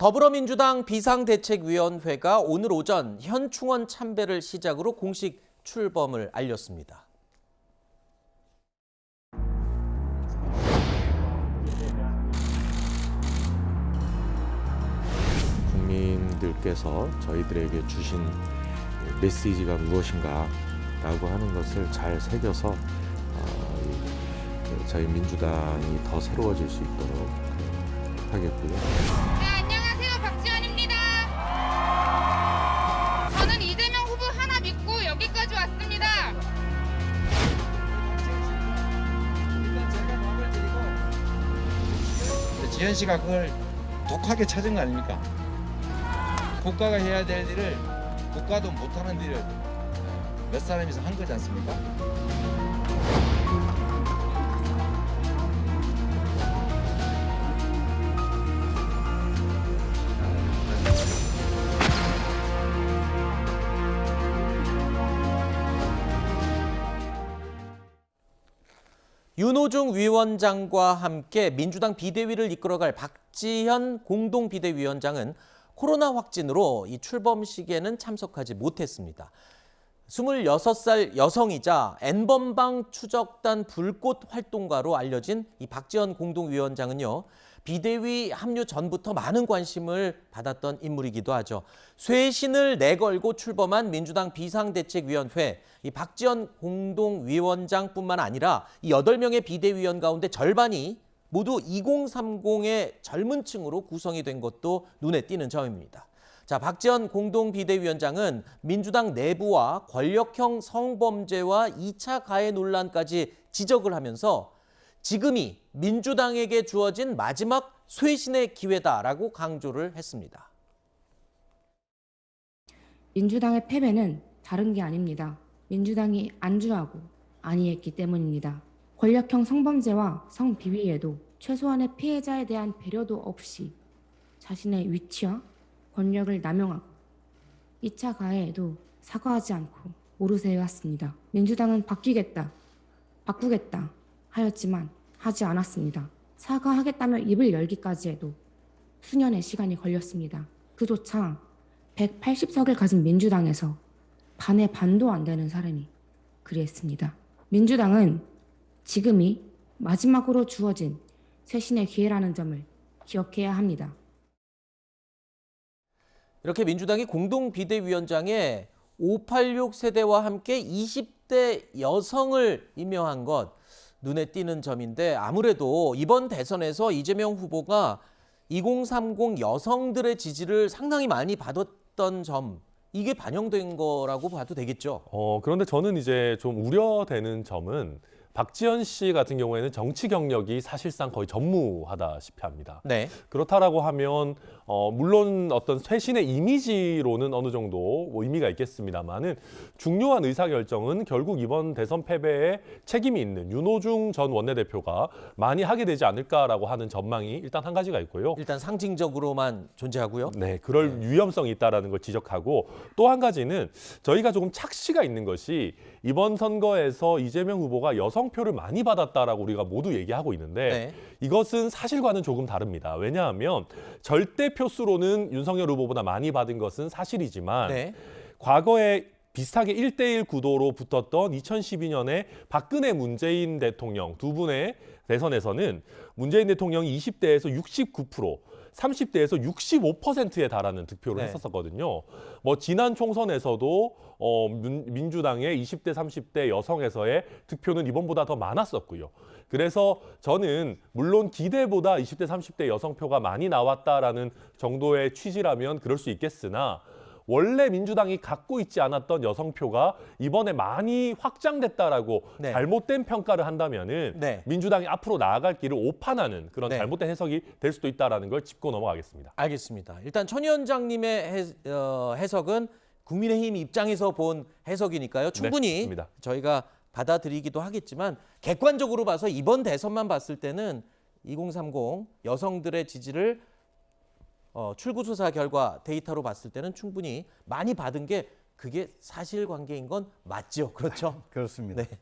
더불어민주당 비상대책위원회가 오늘 오전 현충원 참배를 시작으로 공식 출범을 알렸습니다. 국민들께서 저희들에게 주신 메시지가 무엇인가라고 하는 것을 잘 새겨서 저희 민주당이 더 새로워질 수 있도록 하겠고요. 네, 안녕하세요. 박지원입니다. 저는 이재명 후보 하나 믿고 여기까지 왔습니다. 지현 씨가 그걸 독하게 찾은 거 아닙니까? 국가가 해야 될 일을 국가도 못하는 일을 몇 사람이서 한 거지 않습니까? 윤호중 위원장과 함께 민주당 비대위를 이끌어갈 박지현 공동비대위원장은 코로나 확진으로 이 출범식에는 참석하지 못했습니다. 26살 여성이자 N번방 추적단 불꽃 활동가로 알려진 이 박지현 공동위원장은요, 비대위 합류 전부터 많은 관심을 받았던 인물이기도 하죠. 쇄신을 내걸고 출범한 민주당 비상대책위원회, 이 박지현 공동위원장뿐만 아니라 이 8명의 비대위원 가운데 절반이 모두 2030의 젊은 층으로 구성이 된 것도 눈에 띄는 점입니다. 자, 박지현 공동비대위원장은 민주당 내부와 권력형 성범죄와 2차 가해 논란까지 지적을 하면서 지금이 민주당에게 주어진 마지막 쇄신의 기회다라고 강조를 했습니다. 민주당의 패배는 다른 게 아닙니다. 민주당이 안주하고 안이했기 때문입니다. 권력형 성범죄와 성비위에도 최소한의 피해자에 대한 배려도 없이 자신의 위치와 권력을 남용하고 2차 가해에도 사과하지 않고 오르세해왔습니다. 민주당은 바뀌겠다, 바꾸겠다 하였지만 하지 않았습니다. 사과하겠다며 입을 열기까지 해도 수년의 시간이 걸렸습니다. 그조차 180석을 가진 민주당에서 반의 반도 안 되는 사람이 그리했습니다. 민주당은 지금이 마지막으로 주어진 쇄신의 기회라는 점을 기억해야 합니다. 이렇게 민주당이 공동비대위원장에 586 세대와 함께 20대 여성을 임명한 것 눈에 띄는 점인데, 아무래도 이번 대선에서 이재명 후보가 2030 여성들의 지지를 상당히 많이 받았던 점, 이게 반영된 거라고 봐도 되겠죠. 그런데 저는 이제 좀 우려되는 점은 박지현 씨 같은 경우에는 정치 경력이 사실상 거의 전무하다시피 합니다. 네. 그렇다라고 하면 물론 어떤 쇄신의 이미지로는 어느 정도 의미가 있겠습니다만은 중요한 의사결정은 결국 이번 대선 패배에 책임이 있는 윤호중 전 원내대표가 많이 하게 되지 않을까라고 하는 전망이 일단 한 가지가 있고요. 일단 상징적으로만 존재하고요. 네, 그럴 위험성이 있다라는 걸 지적하고, 또 한 가지는 저희가 조금 착시가 있는 것이 이번 선거에서 이재명 후보가 여성표를 많이 받았다라고 우리가 모두 얘기하고 있는데 네. 이것은 사실과는 조금 다릅니다. 왜냐하면 절대 표수로는 윤석열 후보보다 많이 받은 것은 사실이지만 네. 과거에 비슷하게 1대1 구도로 붙었던 2012년에 박근혜 문재인 대통령 두 분의 대선에서는 문재인 대통령이 20대에서 69%, 30대에서 65%에 달하는 득표를 네. 했었거든요. 뭐 지난 총선에서도 민주당의 20대, 30대 여성에서의 득표는 이번보다 더 많았었고요. 그래서 저는 물론 기대보다 20대, 30대 여성표가 많이 나왔다라는 정도의 취지라면 그럴 수 있겠으나 원래 민주당이 갖고 있지 않았던 여성표가 이번에 많이 확장됐다라고 네. 잘못된 평가를 한다면은 네. 민주당이 앞으로 나아갈 길을 오판하는 그런 네. 잘못된 해석이 될 수도 있다라는 걸 짚고 넘어가겠습니다. 알겠습니다. 일단 천 위원장님의 해석은 국민의힘 입장에서 본 해석이니까요. 충분히 맞습니다. 저희가 받아들이기도 하겠지만 객관적으로 봐서 이번 대선만 봤을 때는 2030 여성들의 지지를 출구조사 결과 데이터로 봤을 때는 충분히 많이 받은 게 그게 사실관계인 건 맞죠. 그렇죠? 그렇습니다. 네.